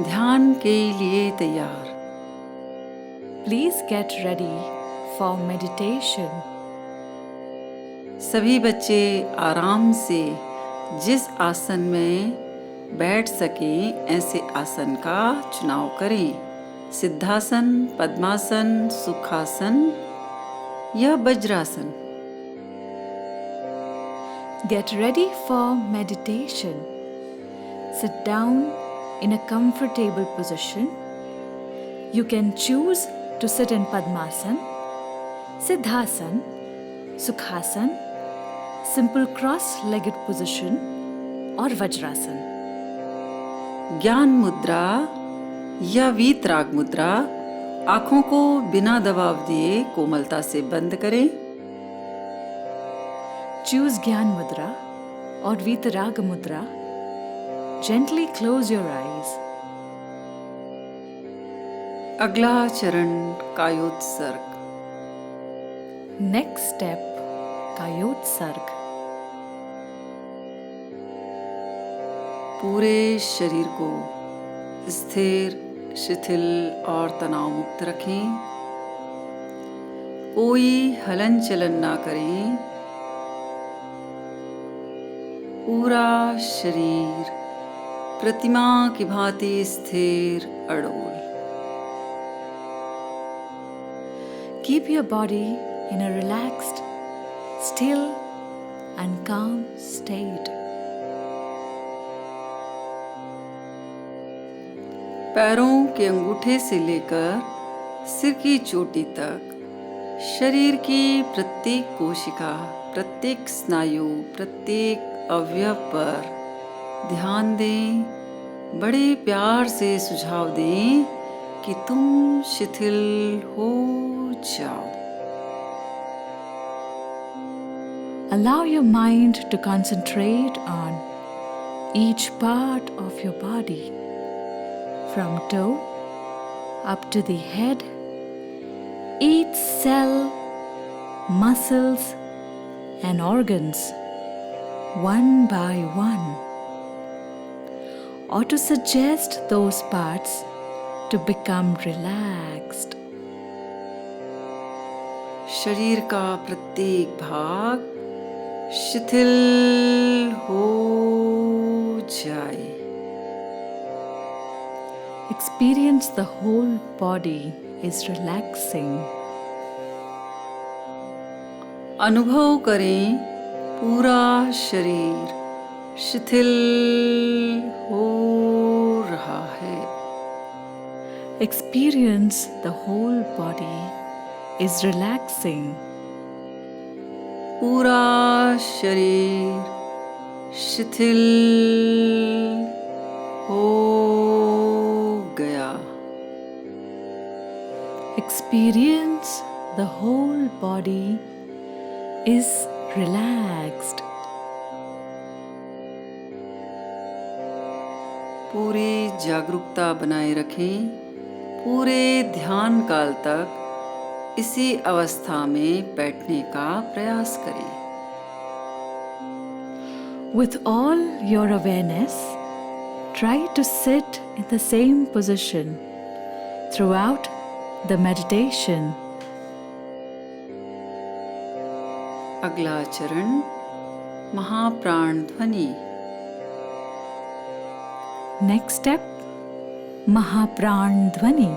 ध्यान के लिए तैयार। Please get ready for meditation. सभी बच्चे आराम से जिस आसन में बैठ सकें ऐसे आसन का चुनाव करें। सिद्धासन, पद्मासन, सुखासन या vajrasana. Get ready for meditation. Sit down in a comfortable position. You can choose to sit in Padmasan, Siddhasan, Sukhasan, simple cross-legged position or Vajrasan. ज्ञान मुद्रा या वीतराग मुद्रा। आँखों को बिना दबाव दिए कोमलता से बंद करें। Choose Gyan Mudra or Vitaraga Mudra. Gently close your eyes. अगला चरण कायोत्सर्ग। Next step, Kayotsarg. पूरे शरीर को स्थिर, शिथिल और तनाव मुक्त रखें। कोई हलन चलन ना करें। पूरा शरीर प्रतिमा की भांति स्थिर अड़ोल। Keep your body in a relaxed, still and calm state. पैरों के अंगूठे से लेकर सिर की चोटी तक शरीर की प्रत्येक कोशिका, प्रत्येक स्नायु, प्रत्येक अवयव पर ध्यान दें। बड़े प्यार से सुझाव दें कि तुम शिथिल हो जाओ। Allow your mind to concentrate on each part of your body, from toe up to the head, each cell, muscles, and organs, one by one, or to suggest those parts to become relaxed. शरीर का प्रत्येक भाग शिथिल हो जाए। Experience the whole body is relaxing. अनुभव करें पूरा शरीर शिथिल हो रहा है। Experience the whole body is relaxing. पूरा शरीर शिथिल हो गया। Experience the whole body is relaxed. पूरी जागरूकता बनाए रखें। पूरे ध्यान काल तक इसी अवस्था में बैठने का प्रयास करें। With all your awareness, try to sit in the same position throughout the meditation. अगला चरण महाप्राण ध्वनि। Next step, Mahapran Dhvani.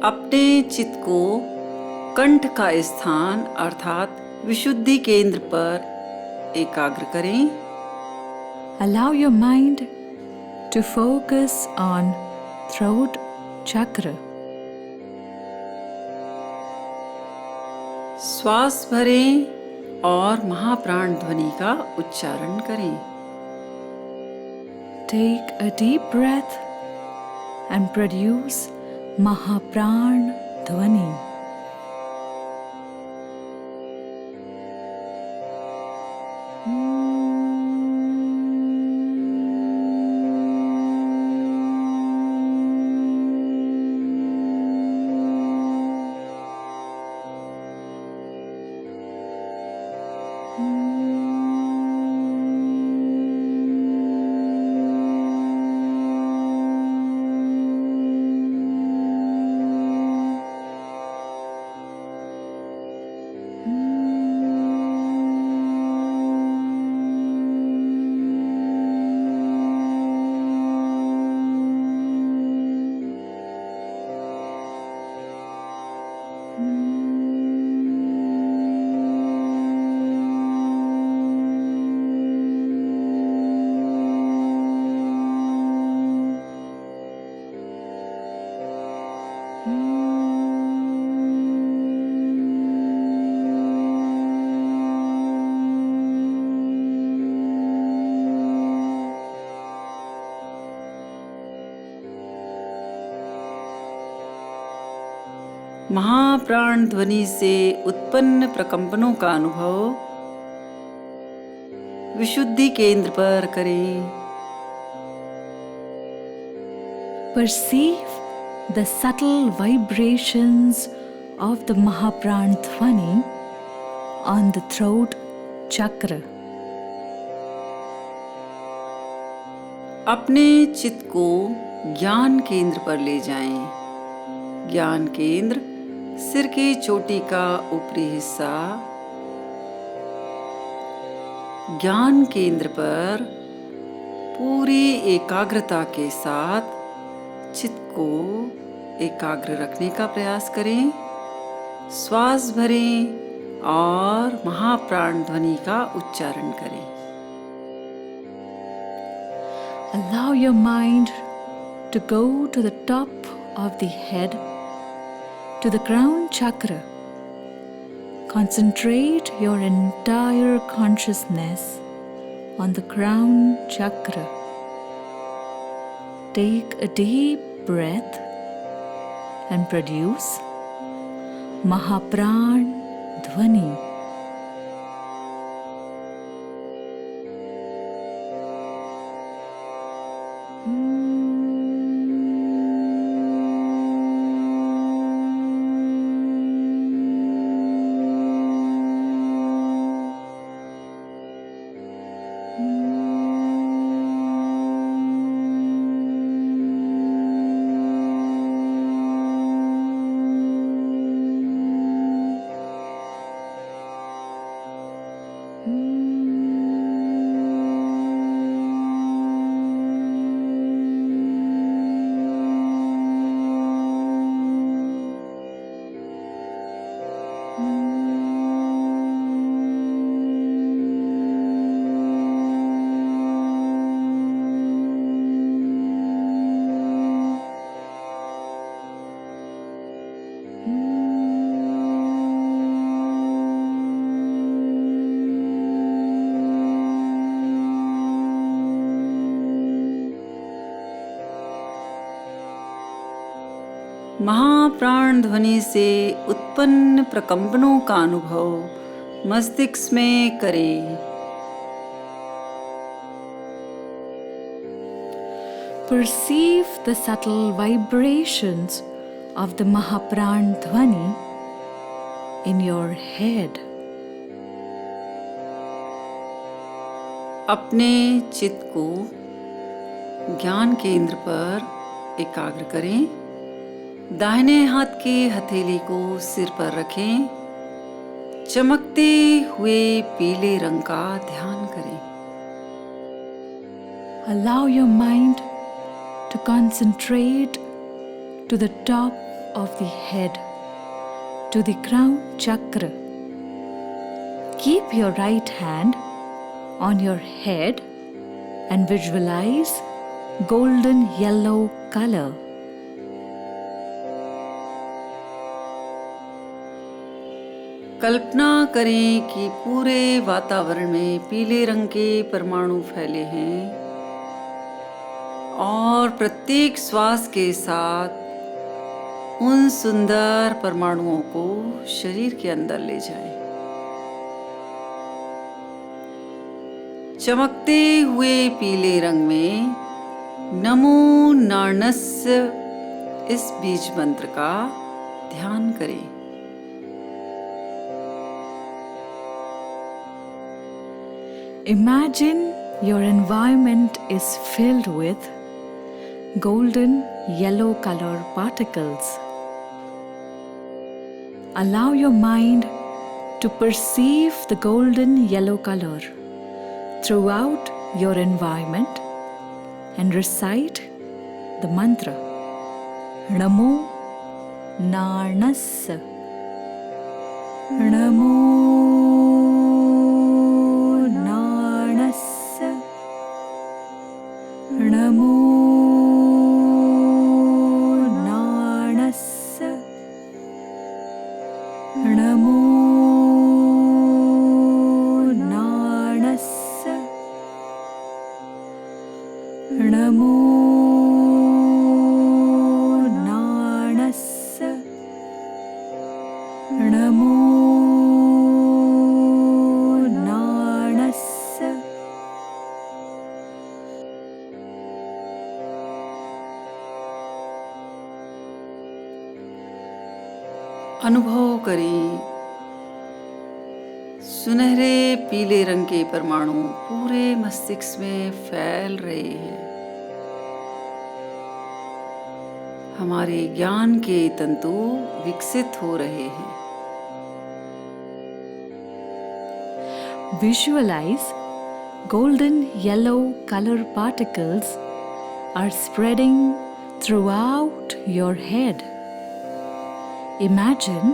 अपने चित्त को कंठ का स्थान अर्थात विशुद्धि केंद्र पर एकाग्र करें। Allow your mind to focus on throat chakra. श्वास भरें और महाप्राण ध्वनि का उच्चारण करें। Take a deep breath and produce Mahapran Dhvani. महाप्राण ध्वनि से उत्पन्न प्रकंपनों का अनुभव विशुद्धि केंद्र पर करें। Perceive the subtle vibrations of the Mahapran Dhvani on the throat chakra. अपने चित्त को ज्ञान केंद्र पर ले जाएं। ज्ञान केंद्र सिर की चोटी का ऊपरी हिस्सा। ज्ञान केंद्र पर पूरी एकाग्रता के साथ चित्त को एकाग्र रखने का प्रयास करें। श्वास भरें और महाप्राण ध्वनि का उच्चारण करें। Allow your mind to go to the top of the head, to the crown chakra. Concentrate your entire consciousness on the crown chakra. Take a deep breath and produce Mahapran Dhvani. महाप्राण ध्वनि से उत्पन्न प्रकंपनों का अनुभव मस्तिष्क में करें। Perceive the subtle vibrations of the Mahapran Dhvani in your head. अपने चित्त को ज्ञान केंद्र पर एकाग्र करें। दाहिने हाथ की हथेली को सिर पर रखें। चमकते हुए पीले रंग का ध्यान करें। Allow your mind to concentrate to the top of the head, to the crown chakra. Keep your right hand on your head and visualize golden yellow color. कल्पना करें कि पूरे वातावरण में पीले रंग के परमाणु फैले हैं और प्रत्येक श्वास के साथ उन सुंदर परमाणुओं को शरीर के अंदर ले जाएं। चमकते हुए पीले रंग में नमो नारायणस्य इस बीज मंत्र का ध्यान करें। Imagine your environment is filled with golden yellow color particles. Allow your mind to perceive the golden yellow color throughout your environment and recite the mantra Namo Narnassa. Namo Namo Narnassa. Namo Narnassa. Namo Narnassa. अनुभव करें सुनहरे पीले रंग के परमाणु पूरे मस्तिष्क में फैल रहे हैं। हमारे ज्ञान के तंतु विकसित हो रहे हैं। Visualize golden yellow color particles are spreading throughout your head. Imagine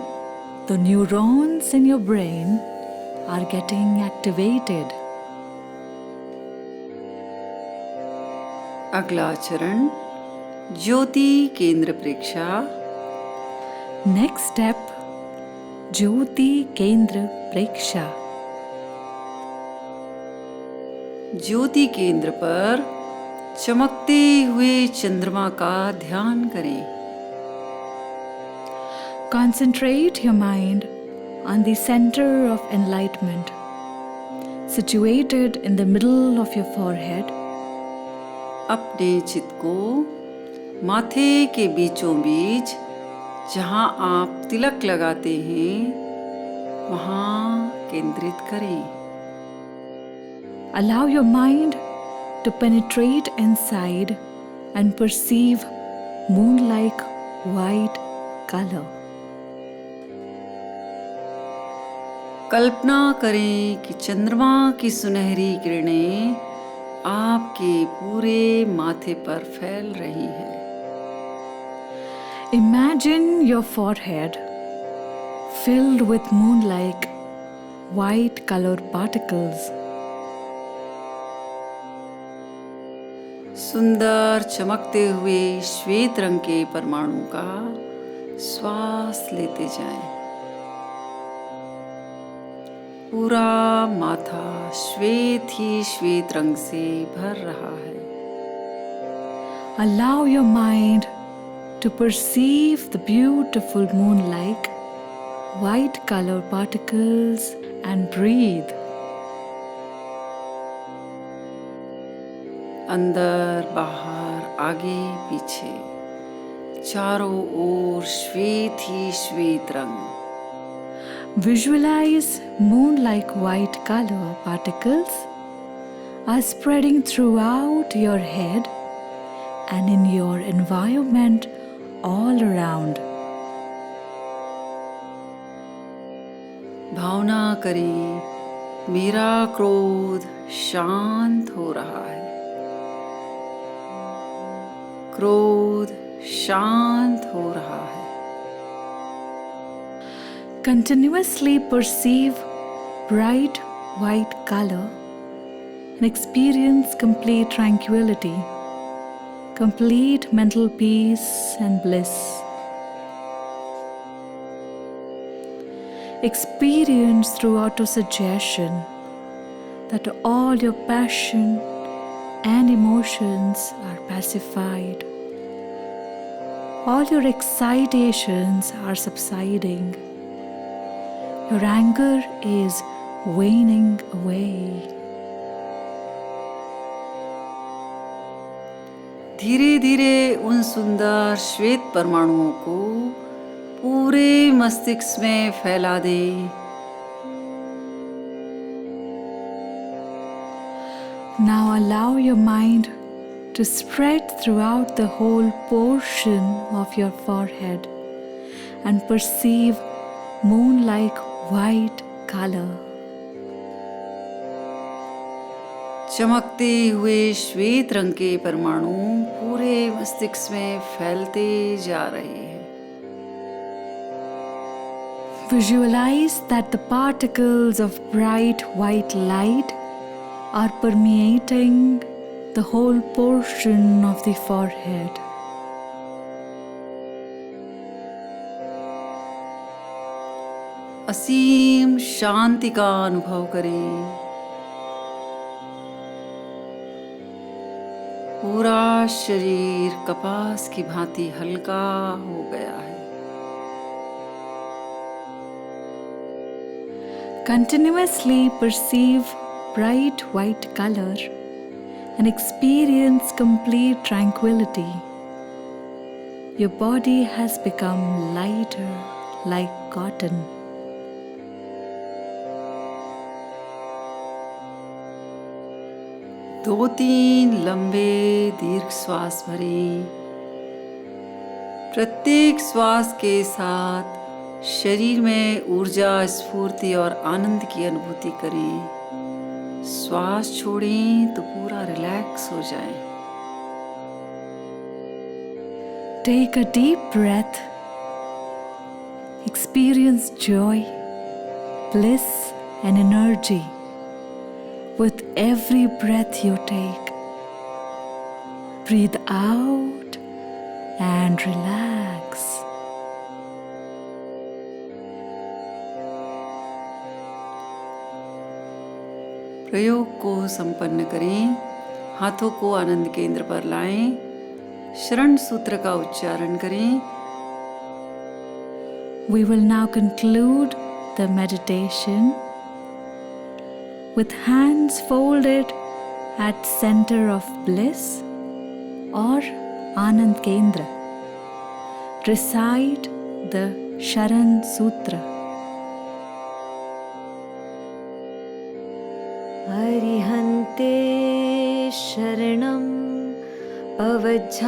the neurons in your brain are getting activated. अगला चरण ज्योति केंद्र प्रेक्षा। Next step, Jyoti Kendra Preksha. ज्योति केंद्र पर चमकते हुए चंद्रमा का ध्यान करें। Concentrate your mind on the center of enlightenment, situated in the middle of your forehead. अपने चित्त को माथे के बीचों बीच जहां आप तिलक लगाते हैं वहां केंद्रित करें। Allow your mind to penetrate inside and perceive moon-like white color. कल्पना करें कि चंद्रमा की सुनहरी किरणें आपके पूरे माथे पर फैल रही हैं। Imagine your forehead filled with moon-like white color particles. सुंदर चमकते हुए श्वेत रंग के परमाणु का श्वास लेते जाएं। पूरा माथा श्वेत ही श्वेत रंग से भर रहा है। Allow your mind to perceive the beautiful moon-like white color particles and breathe. अंदर बाहर आगे पीछे चारों ओर श्वेत ही श्वेत रंग। Visualize moon-like white color particles are spreading throughout your head and in your environment all around. भावना करें मेरा क्रोध शांत हो रहा है। क्रोध शांत हो रहा है। Continuously perceive bright white color and experience complete tranquility, complete mental peace and bliss. Experience through autosuggestion that all your passion and emotions are pacified. All your excitations are subsiding. Your anger is waning away. धीरे धीरे उन सुंदर श्वेत परमाणुओं को पूरे मस्तिष्क में फैला दें। Now allow your mind to spread throughout the whole portion of your forehead and perceive moon-like white color. चमकते हुए श्वेत रंग के परमाणु पूरे मस्तिष्क में फैलते जा रहे हैं। Visualize that the particles of bright white light are permeating the whole portion of the forehead. असीम शांति का अनुभव करें। पूरा शरीर कपास की भांति हल्का हो गया है। Continuously perceive bright white color and experience complete tranquility. Your body has become lighter, like cotton. दो तीन लंबे दीर्घ श्वास भरें। प्रत्येक श्वास के साथ शरीर में ऊर्जा, स्फूर्ति और आनंद की अनुभूति करें। श्वास छोड़ें तो पूरा रिलैक्स हो जाए। Take a deep breath. Experience joy, bliss, and energy with every breath you take. Breathe out and relax. प्रयोग को संपन्न करें। हाथों को आनंद केंद्र पर लाएं। शरण सूत्र का उच्चारण करें। We will now conclude the meditation with hands folded at center of bliss or Anand Kendra. Recite the Sharan Sutra. Arihante Sharanam Pavajjhami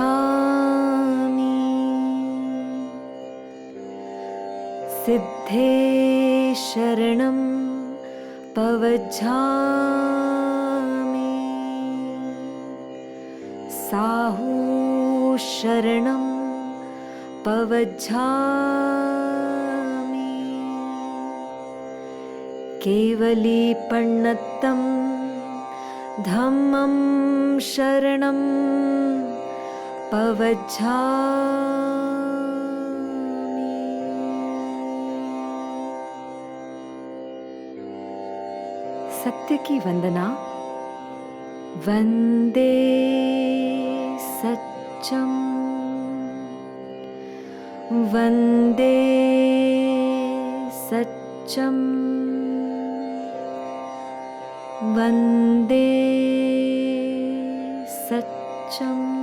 Siddhe Sharanam Pavajjhami Sahu Sharanam Pavajjhami Kevali Pannattam Dhammam Sharanam Pavajjhami. सत्य की वंदना। वंदे सच्चम वंदे सच्चम वंदे सच्चम।